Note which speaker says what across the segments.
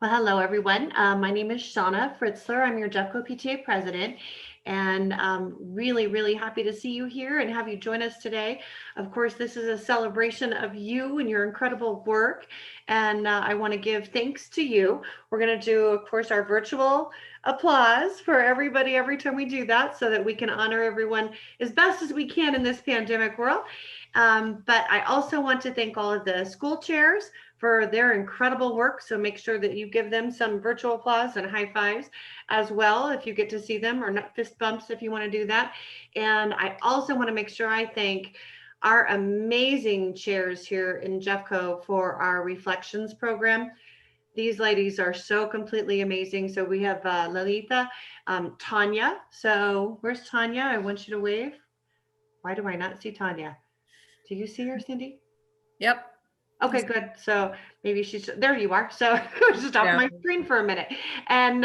Speaker 1: Well, hello, everyone. My name is Shauna Fritzler. I'm your Jeffco PTA president, and really happy to see you here and have you join us today. Of course, this is a celebration of you and your incredible work, and I want to give thanks to you. We're going to do, of course, our virtual applause for everybody every time we do that so that we can honor everyone as best as we can in this pandemic world. But I also want to thank all of the school chairs for their incredible work. So make sure that you give them some virtual applause and high fives as well if you get to see them, or not fist bumps if you want to do that. And I also want to make sure I thank our amazing chairs here in Jeffco for our reflections program. These ladies are so completely amazing. So we have Lalita, Tanya. So where's Tanya? I want you to wave. Why do I not see Tanya? Do you see her, Cindy?
Speaker 2: Yep.
Speaker 1: Okay, good. So maybe she's there. You are. So I was just off
Speaker 2: Yeah.
Speaker 1: my screen for a minute. And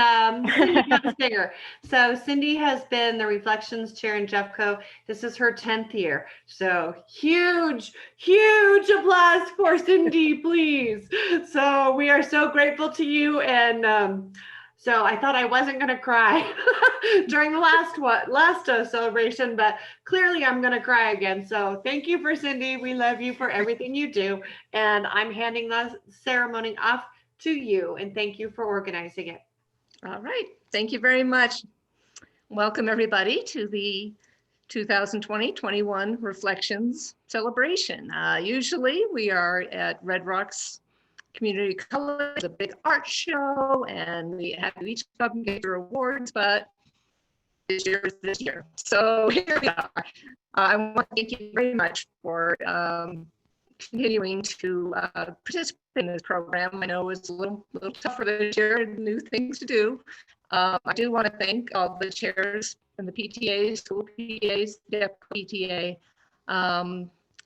Speaker 1: Cindy Singer. So Cindy has been the Reflections Chair in Jeffco. This is her 10th year. So huge applause for Cindy, please. So we are so grateful to you. And so I thought I wasn't going to cry during the last celebration, but clearly I'm going to cry again. So thank you for Cindy. We love you for everything you do. And I'm handing the ceremony off to you. And thank you for organizing it.
Speaker 2: All right. Thank you very much. Welcome everybody to the 2020-21 Reflections celebration. Usually we are at Red Rocks Community College, a big art show, and we have you each come and get your awards, but this year is this year. So here we are. I want to thank you very much for continuing to participate in this program. I know it's a little tougher this year, new things to do. I do want to thank all the chairs and the PTAs, school PTAs, Jeffco PTA,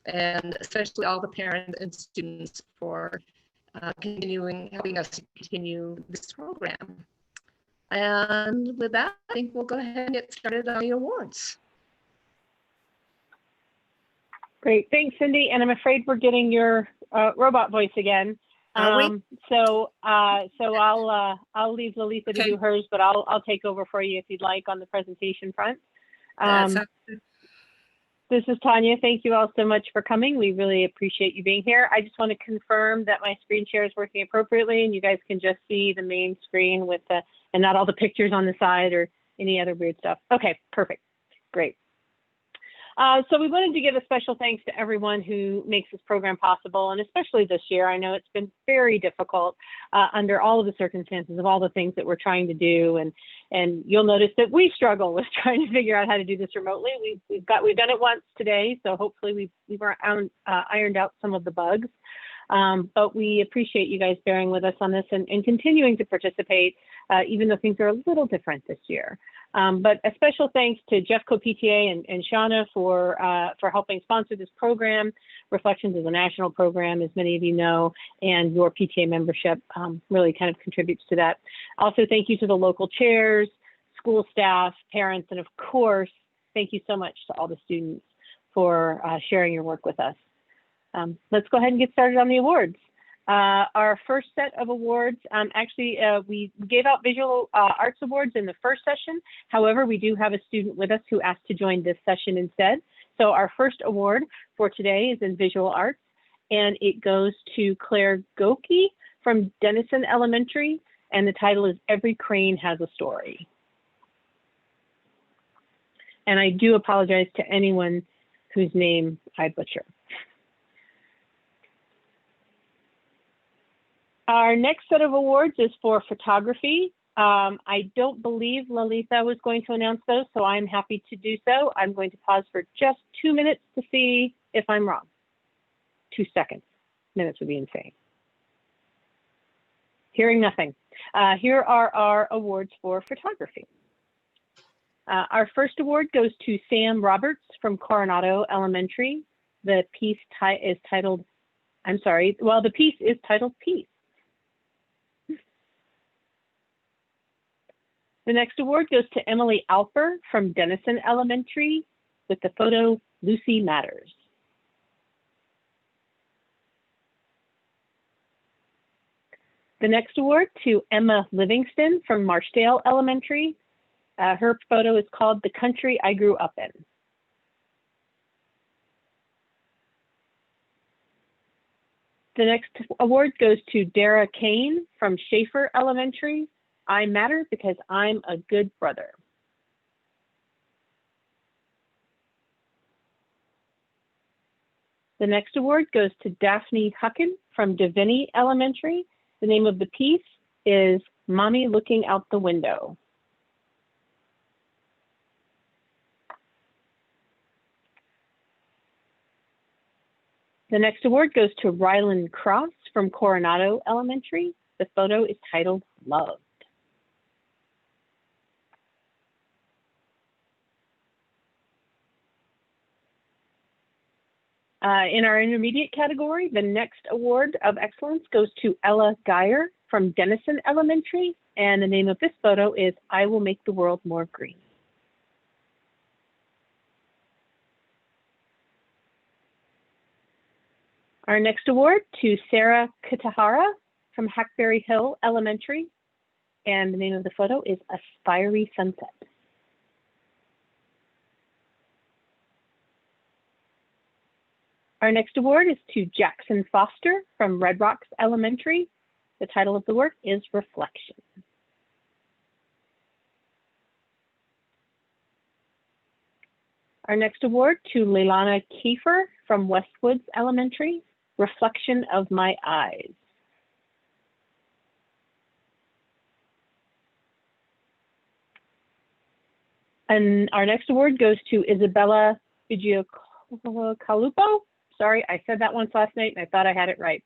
Speaker 2: and especially all the parents and students for helping us to continue this program. And with that, I think we'll go ahead and get started on the awards.
Speaker 3: Great, thanks, Cindy. And I'm afraid we're getting your robot voice again. So I'll leave Lalita to do hers, but I'll take over for you if you'd like on the presentation front. This is Tanya. Thank you all so much for coming. We really appreciate you being here. I just want to confirm that my screen share is working appropriately and you guys can just see the main screen with the, and not all the pictures on the side or any other weird stuff. Okay, perfect, great. So we wanted to give a special thanks to everyone who makes this program possible, and especially this year. I know it's been very difficult under all of the circumstances of all the things that we're trying to do, and you'll notice that we struggle with trying to figure out how to do this remotely. We've done it once today, so hopefully we've ironed out some of the bugs. But we appreciate you guys bearing with us on this and continuing to participate, even though things are a little different this year. But a special thanks to Jeffco PTA and Shauna for helping sponsor this program. Reflections is a national program, as many of you know, and your PTA membership really kind of contributes to that. Also, thank you to the local chairs, school staff, parents, and of course, thank you so much to all the students for sharing your work with us. Let's go ahead and get started on the awards. Our first set of awards, we gave out Visual Arts Awards in the first session. However, we do have a student with us who asked to join this session instead. So our first award for today is in Visual Arts, and it goes to Claire Goki from Denison Elementary, and the title is Every Crane Has a Story. And I do apologize to anyone whose name I butcher. Our next set of awards is for photography. I don't believe Lalita was going to announce those, so I'm happy to do so. I'm going to pause for just 2 minutes to see if I'm wrong. 2 seconds. Minutes would be insane. Hearing nothing. Here are our awards for photography. Our first award goes to Sam Roberts from Coronado Elementary. The piece is titled, the piece is titled Peace. The next award goes to Emily Alper from Denison Elementary with the photo Lucy Matters. The next award to Emma Livingston from Marshdale Elementary. Her photo is called "The Country I Grew Up In." The next award goes to Dara Kane from Schaefer Elementary. "I matter because I'm a good brother." The next award goes to Daphne Hucken from Divinity Elementary. The name of the piece is "Mommy Looking Out the Window." The next award goes to Rylan Cross from Coronado Elementary. The photo is titled "Loved." In our intermediate category, the next award of excellence goes to Ella Geyer from Denison Elementary. And the name of this photo is "I Will Make the World More Green." Our next award to Sarah Katahara from Hackberry Hill Elementary. And the name of the photo is "A Fiery Sunset." Our next award is to Jackson Foster from Red Rocks Elementary. The title of the work is "Reflection." Our next award to Leilana Kiefer from Westwoods Elementary. "Reflection of My Eyes." And our next award goes to Isabella Bigiacalupo. Sorry, I said that once last night and I thought I had it right.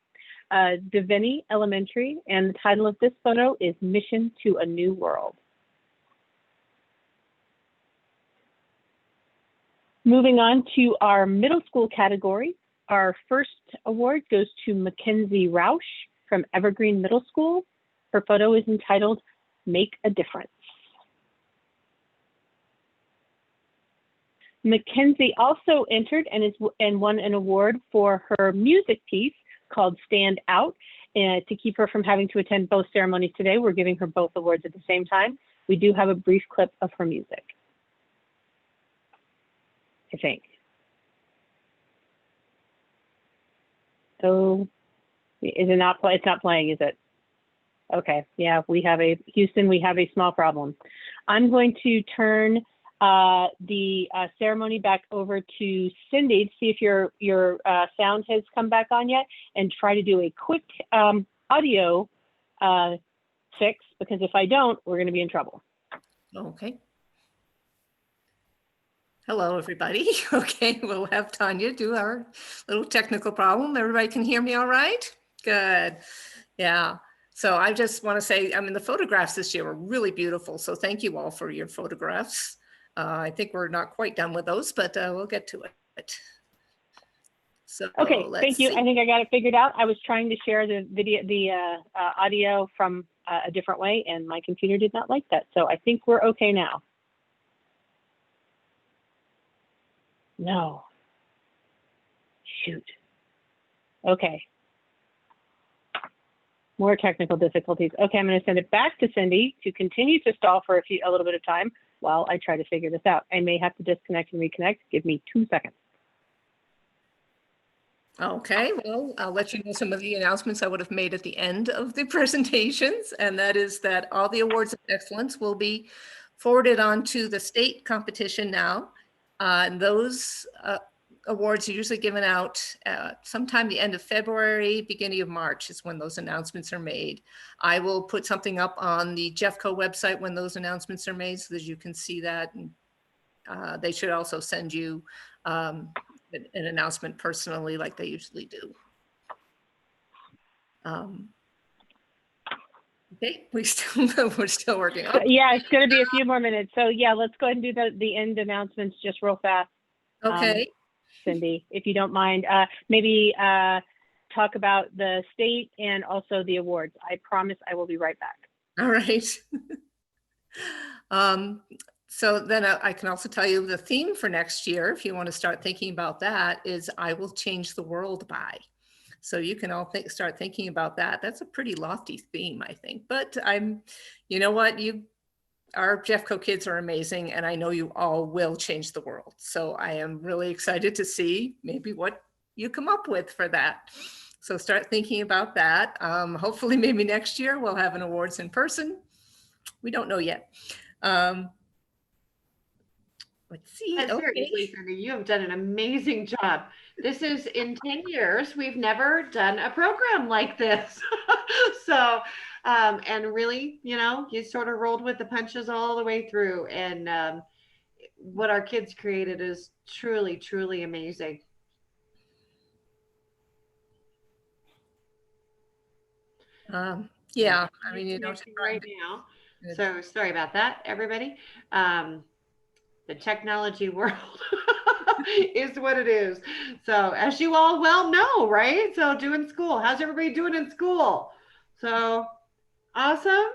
Speaker 3: Divinity Elementary, and the title of this photo is "Mission to a New World." Moving on to our middle school category, our first award goes to Mackenzie Rausch from Evergreen Middle School. Her photo is entitled "Make a Difference." Mackenzie also entered and won an award for her music piece called "Stand Out." And to keep her from having to attend both ceremonies today, we're giving her both awards at the same time. We do have a brief clip of her music, I think. So is it not play? It's not playing, is it? Okay, yeah, Houston, we have a small problem. I'm going to turn the ceremony back over to Cindy to see if your sound has come back on yet, and try to do a quick audio fix, because if I don't, we're going to be in trouble.
Speaker 2: Okay. Hello, everybody. Okay, we'll have Tanya do our little technical problem. Everybody can hear me all right? Good. Yeah. So I just want to say, I mean, the photographs this year were really beautiful. So thank you all for your photographs. I think we're not quite done with those, but we'll get to it. So
Speaker 3: Okay,
Speaker 2: let's
Speaker 3: thank you.
Speaker 2: see.
Speaker 3: I think I got it figured out. I was trying to share the video, audio from a different way, and my computer did not like that. So I think we're okay now. No. Shoot. Okay. More technical difficulties. Okay, I'm going to send it back to Cindy to continue to stall for a little bit of time while I try to figure this out. I may have to disconnect and reconnect. Give me 2 seconds.
Speaker 2: Okay, well, I'll let you know some of the announcements I would have made at the end of the presentations, and that is that all the awards of excellence will be forwarded on to the state competition now. And those awards are usually given out sometime the end of February, beginning of March is when those announcements are made. I will put something up on the Jeffco website when those announcements are made so that you can see that. And they should also send you an announcement personally like they usually do. Okay, we're still working on.
Speaker 3: Yeah, it's going to be a few more minutes. So yeah, let's go ahead and do the end announcements just real fast.
Speaker 2: Okay.
Speaker 3: Cindy, if you don't mind, maybe talk about the state and also the awards. I promise I will be right back.
Speaker 2: All right. So then I can also tell you the theme for next year, if you want to start thinking about that, is "I will change the world by." So you can all start thinking about that. That's a pretty lofty theme, I think. But you know what, our Jeffco kids are amazing, and I know you all will change the world. So I am really excited to see maybe what you come up with for that. So start thinking about that. Hopefully maybe next year we'll have an awards in person. We don't know yet. Let's see.
Speaker 1: Seriously,
Speaker 2: Okay.
Speaker 1: Cindy, you have done an amazing job. This is in 10 years, we've never done a program like this. So, and really, you sort of rolled with the punches all the way through. And what our kids created is truly, truly amazing.
Speaker 2: Yeah, I mean,
Speaker 1: Connecting right now.
Speaker 2: good.
Speaker 1: So sorry about that, everybody. The technology world is what it is. So as you all well know, right? So doing school, how's everybody doing in school? So awesome,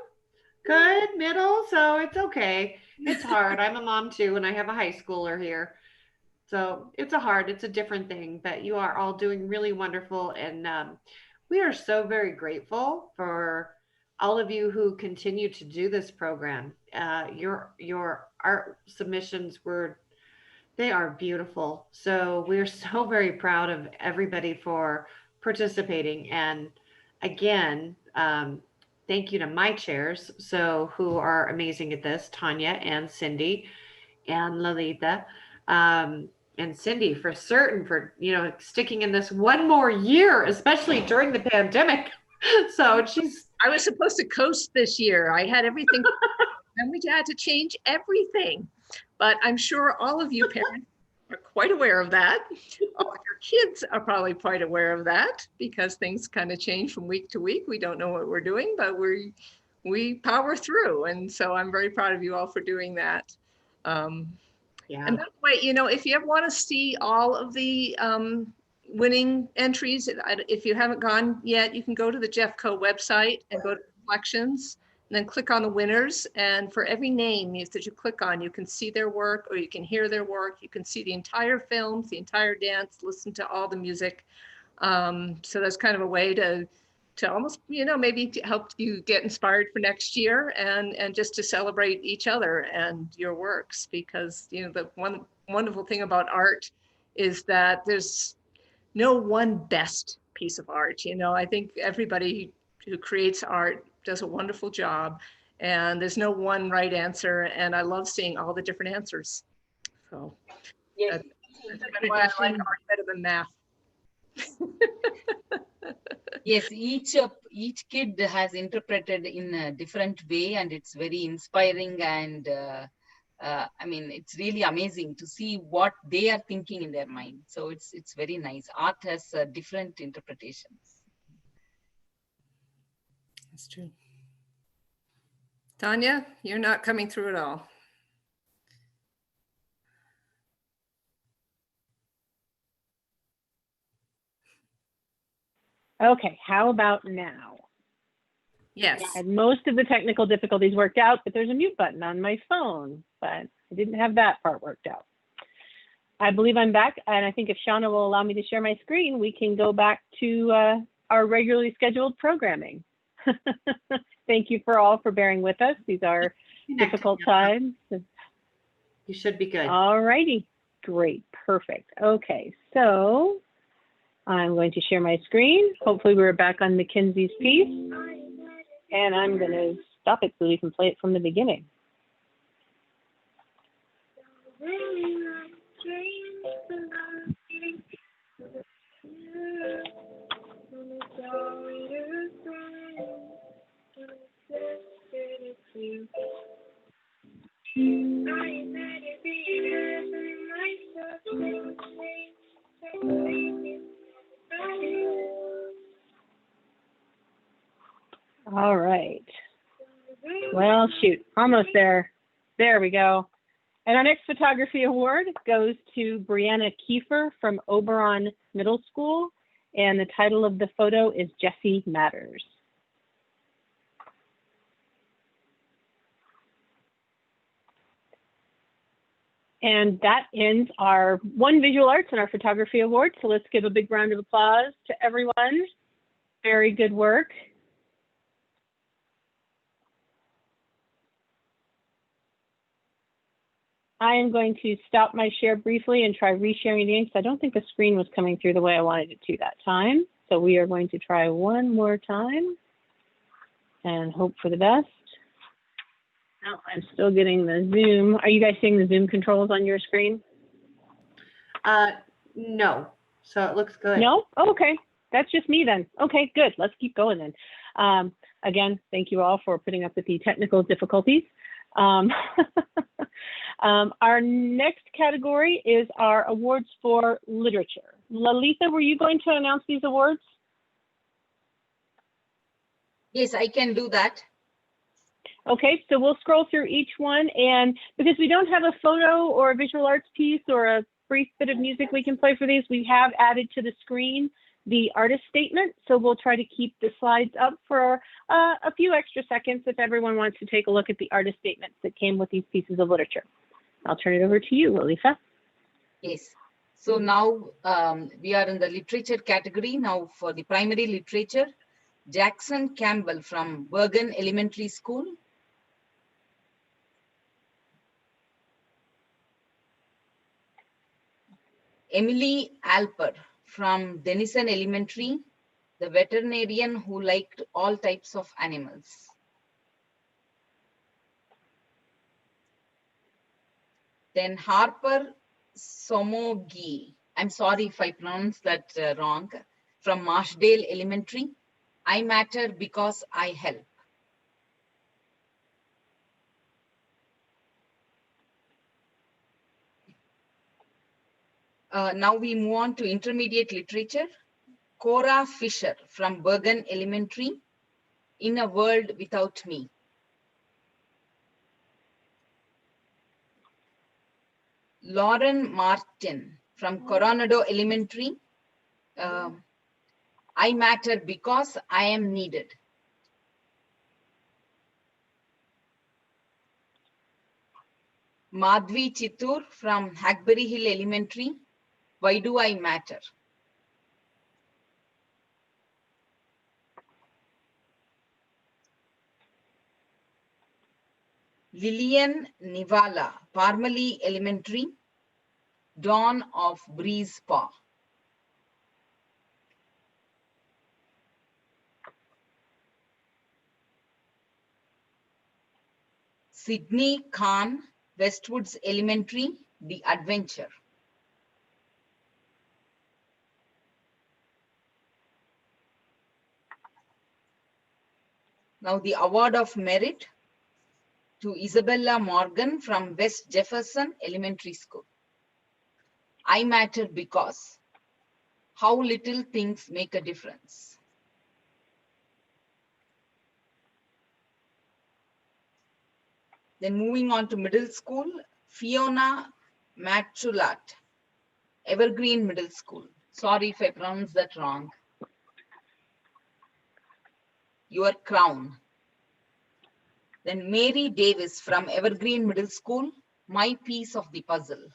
Speaker 1: good, middle. So it's okay. It's hard. I'm a mom too, and I have a high schooler here. So it's a different thing, but you are all doing really wonderful. And we are so very grateful for all of you who continue to do this program. Your art submissions they are beautiful. So we're so very proud of everybody for participating. And again, thank you to my chairs, so who are amazing at this, Tanya and Cindy and Lalita. And Cindy for certain for sticking in this one more year, especially during the pandemic. So she's
Speaker 2: I was supposed to coast this year. I had everything, and we had to change everything. But I'm sure all of you parents are quite aware of that. All of your kids are probably quite aware of that because things kind of change from week to week. We don't know what we're doing, but we power through. And so I'm very proud of you all for doing that.
Speaker 1: yeah.
Speaker 2: And by the way, if you ever want to see all of the winning entries, if you haven't gone yet, you can go to the Jeffco website and go to reflections and then click on the winners. And for every name that you click on, you can see their work or you can hear their work. You can see the entire films, the entire dance, listen to all the music. So that's kind of a way to almost, maybe to help you get inspired for next year and just to celebrate each other and your works, because, the one wonderful thing about art is that there's no one best piece of art. I think everybody who creates art does a wonderful job, and there's no one right answer. And I love seeing all the different answers. So
Speaker 4: Yes,
Speaker 2: that's why I like art better than math.
Speaker 4: yes, each kid has interpreted in a different way, and it's very inspiring. And I mean, it's really amazing to see what they are thinking in their mind. So it's very nice. Art has different interpretations.
Speaker 2: That's true. Tanya, you're not coming through at all.
Speaker 3: Okay, how about now?
Speaker 2: Yes.
Speaker 3: And most of the technical difficulties worked out, but there's a mute button on my phone, but I didn't have that part worked out. I believe I'm back, and I think if Shauna will allow me to share my screen, we can go back to our regularly scheduled programming. Thank you for all for bearing with us. These are difficult times.
Speaker 1: You should be good.
Speaker 3: All righty, great, perfect. Okay, so I'm going to share my screen. Hopefully we're back on Mackenzie's piece. And I'm going to stop it so we can play it from the beginning. All right. Well, shoot, almost there. There we go. And our next photography award goes to Brianna Kiefer from Oberon Middle School. And the title of the photo is Jesse Matters. And that ends our one visual arts and our photography award. So let's give a big round of applause to everyone. Very good work. I am going to stop my share briefly and try resharing the ink. I don't think the screen was coming through the way I wanted it to that time. So we are going to try one more time and hope for the best. No, I'm still getting the Zoom. Are you guys seeing the Zoom controls on your screen?
Speaker 1: No, so it looks good.
Speaker 3: No? Oh, okay. That's just me then. Okay, good. Let's keep going then. Again, thank you all for putting up with the technical difficulties. Our next category is our awards for literature. Lalita, were you going to announce these awards?
Speaker 4: Yes, I can do that.
Speaker 3: Okay, so we'll scroll through each one, and because we don't have a photo or a visual arts piece or a brief bit of music we can play for these, we have added to the screen the artist statement. So we'll try to keep the slides up for a few extra seconds if everyone wants to take a look at the artist statements that came with these pieces of literature. I'll turn it over to you, Lalita.
Speaker 4: Yes. So now we are in the literature category. Now for the primary literature, Jackson Campbell from Bergen Elementary School. Emily Alper from Denison Elementary, the veterinarian who liked all types of animals. Then Harper Somogi, I'm sorry if I pronounced that wrong, from Marshdale Elementary. I matter because I help. Now we move on to intermediate literature. Cora Fisher from Bergen Elementary, In a World Without Me. Lauren Martin from Coronado Elementary, I matter because I am needed. Madhvi Chittur from Hackberry Hill Elementary, Why Do I Matter? Lillian Nivala, Parmali Elementary, Dawn of Breeze Paw. Sydney Khan, Westwoods Elementary, The Adventure. Now the award of merit to Isabella Morgan from West Jefferson Elementary School. I matter because how little things make a difference. Then moving on to middle school, Fiona Matchulat, Evergreen Middle School. Sorry if I pronounced that wrong. Your Crown. Then Mary Davis from Evergreen Middle School, My Piece of the Puzzle.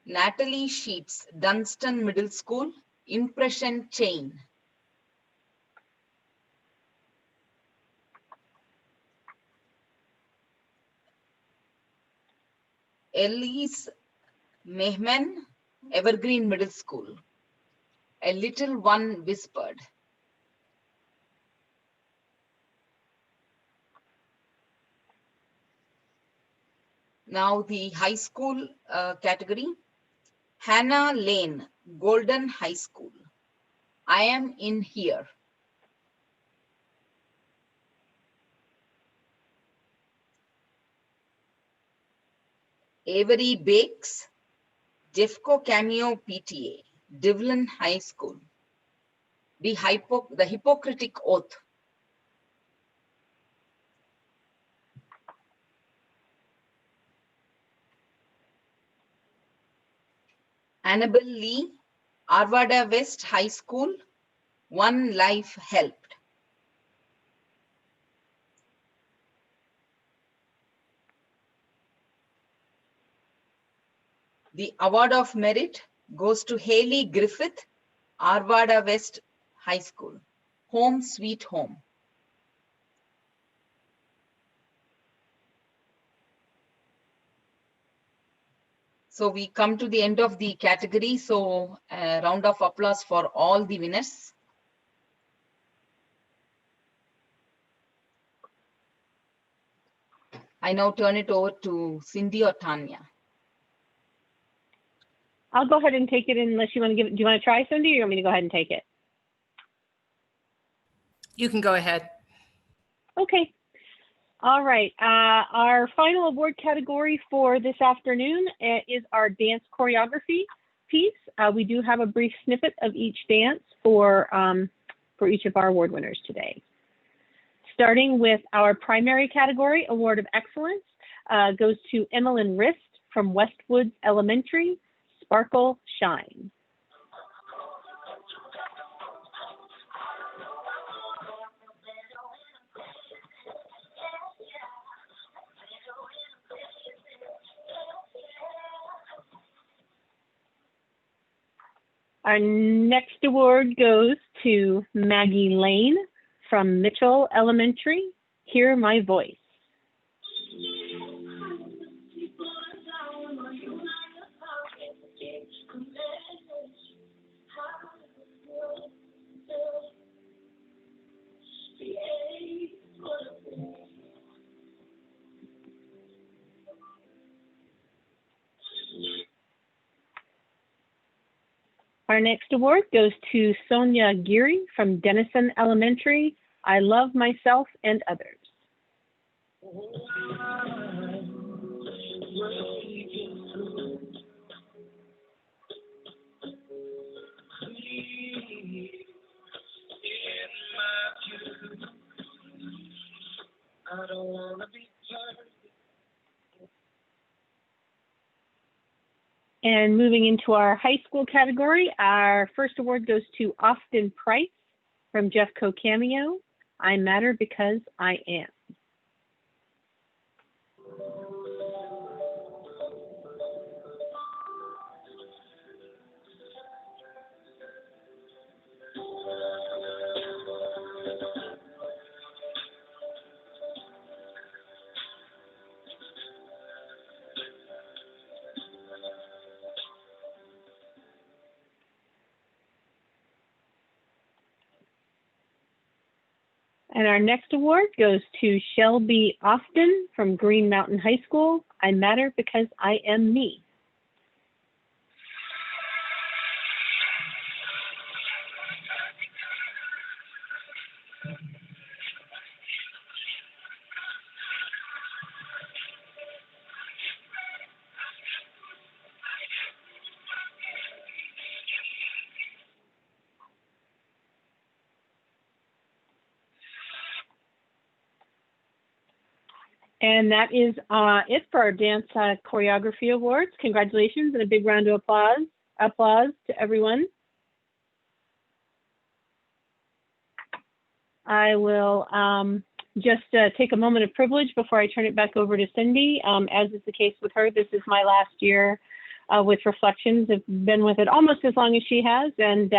Speaker 4: Natalie Sheets, Dunstan Middle School, Impression Chain. Elise Mehman, Evergreen Middle School, A Little One Whispered. Now the high school category, Hannah Lane, Golden High School, I Am in Here. Avery Bakes, Jeffco Cameo PTA, Devlin High School, The Hippocratic Oath. Annabelle Lee, Arvada West High School, One Life Helped. The Award of Merit goes to Haley Griffith, Arvada West High School. Home Sweet Home. So we come to the end of the category. So a round of applause for all the winners. I now turn it over to Cindy or Tanya.
Speaker 3: I'll go ahead and take it unless you want to give it. Do you want to try, Cindy, or you want me to go ahead and take it?
Speaker 2: You can go ahead.
Speaker 3: Okay. All right. Our final award category for this afternoon is our dance choreography piece. We do have a brief snippet of each dance for each of our award winners today. Starting with our primary category, Award of Excellence, goes to Emmeline Rist from Westwoods Elementary, Sparkle Shine. Our next award goes to Maggie Lane from Mitchell Elementary, Hear My Voice. Our next award goes to Sonia Geary from Denison Elementary, I Love Myself and Others. I don't want to be perfect. And moving into our high school category, our first award goes to Austin Price from Jeffco Cameo, I Matter Because I Am. And our next award goes to Shelby Austin from Green Mountain High School, I Matter Because I Am Me. And that is it for our Dance Choreography Awards. Congratulations and a big round of applause to everyone. I will just take a moment of privilege before I turn it back over to Cindy. As is the case with her, this is my last year with Reflections. I've been with it almost as long as she has, and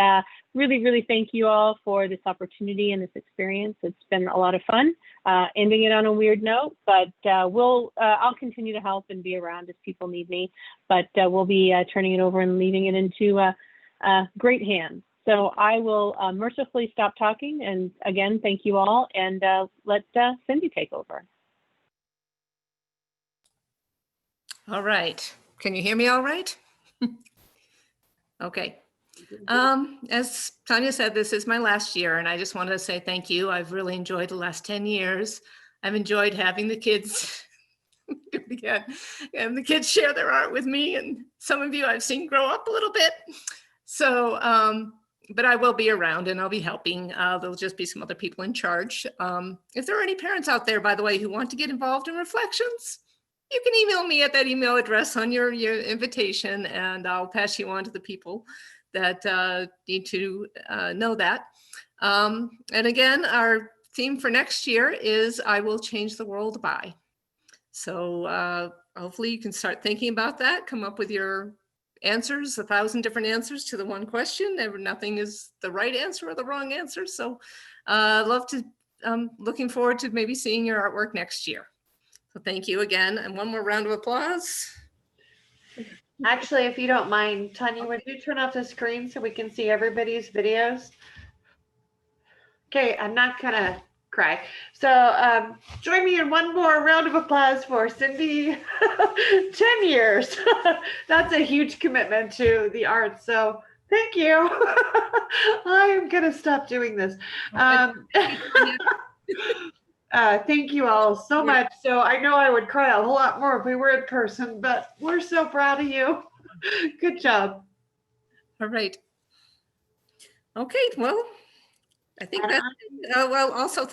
Speaker 3: really, really thank you all for this opportunity and this experience. It's been a lot of fun. Ending it on a weird note, but I'll continue to help and be around if people need me, but we'll be turning it over and leaving it into great hands. So I will mercifully stop talking, and again, thank you all, and let Cindy take over.
Speaker 2: All right. Can you hear me all right? Okay. As Tanya said, this is my last year, and I just wanted to say thank you. I've really enjoyed the last 10 years. I've enjoyed having the kids do it again, and the kids share their art with me, and some of you I've seen grow up a little bit. So, but I will be around and I'll be helping. There'll just be some other people in charge. If there are any parents out there, by the way, who want to get involved in Reflections, you can email me at that email address on your invitation, and I'll pass you on to the people that need to know that. And again, our theme for next year is I Will Change the World By. So hopefully you can start thinking about that, come up with your answers, 1,000 different answers to the one question. Nothing is the right answer or the wrong answer. So looking forward to maybe seeing your artwork next year. So thank you again. And one more round of applause.
Speaker 1: Actually, if you don't mind, Tanya, would you turn off the screen so we can see everybody's videos? Okay, I'm not gonna cry. So join me in one more round of applause for Cindy. 10 years. That's a huge commitment to the arts. So thank you. I am gonna stop doing this. Thank you all so much. So I know I would cry a whole lot more if we were in person, but we're so proud of you. Good job.
Speaker 2: All right. Okay, well, I think that, well, also thank